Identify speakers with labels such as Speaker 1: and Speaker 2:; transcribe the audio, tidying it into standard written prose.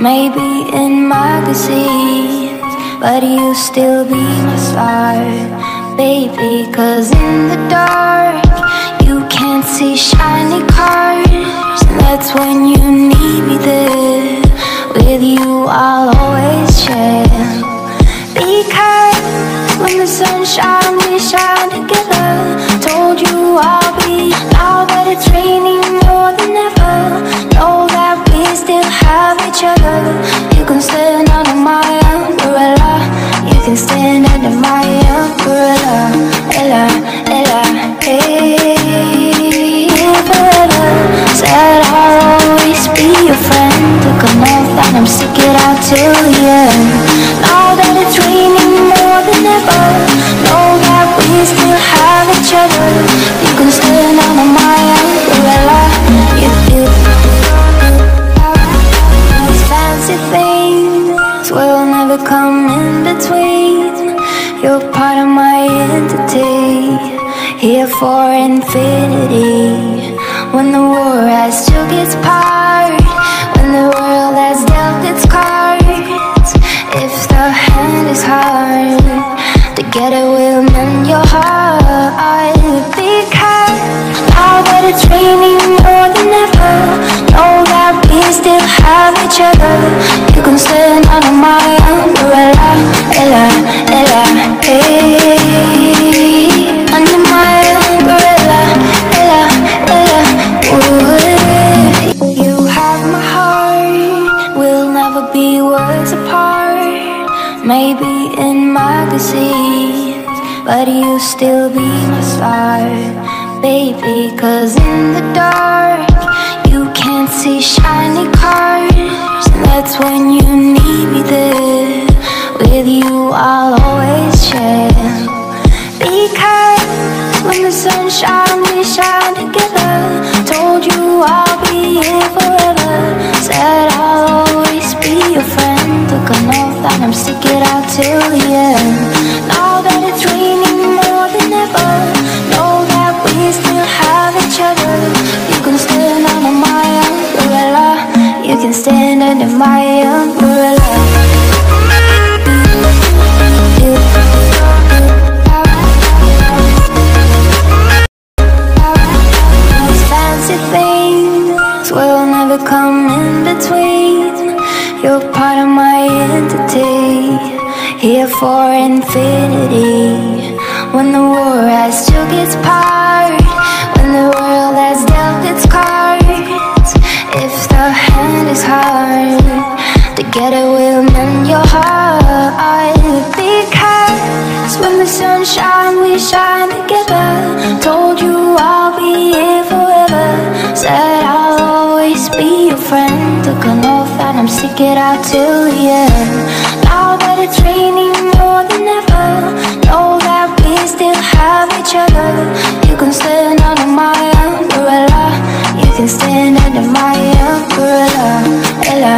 Speaker 1: maybe in magazines, but you still be my star, baby. 'Cause in the dark you can't see shiny cars, and that's when you need me there. With you I'll always share, because when the sun shines we shine together. Told you I'll be, now that it's raining more than ever, know that we still have each other. You can stand under my umbrella, you can stand under my umbrella, Ella, Ella, hey, forever. Said I'll always be your friend, took an oath and I'm sticking out till the end. Now that it's raining more than ever, know that we still have each other. You can stand under my umbrella, these fancy things will never come in between. You're part of my entity, here for infinity. When the war has took its part, when the world has dealt its cards, if the hand is hard, together we'll mend your heart. Because now that it's raining more than ever, know that we still have each other. You can stand under my umbrella, Ella, Ella, hey, under my umbrella, Ella, Ella, ooh. You have my heart, we'll never be worlds apart, maybe in magazines, but you still be my star, baby. 'Cause in the dark you can't see shiny cars, and that's when you need me there. With you I'll always share, because when the sun shines we shine together. Told you I'll be here forever, said I'll always be your friend, took an oath and I'm sticking out till the end. Now that it's raining more than ever, know that we still have each other. You can stand under my umbrella, you can stand under my umbrella. These fancy things will never come in between. You're part of my entity, here for infinity. When the war has took its part, when the world has dealt its cards, if the hand is hard, together we'll mend your heart. Because when the sun shines we shine together. Told you I'll be here forever, said I'll always be your friend, took an oath and I'm sticking out till the end. Now that it's raining more than ever, know that we still have each other. You can stand under my umbrella, you can stand under my umbrella, Ella.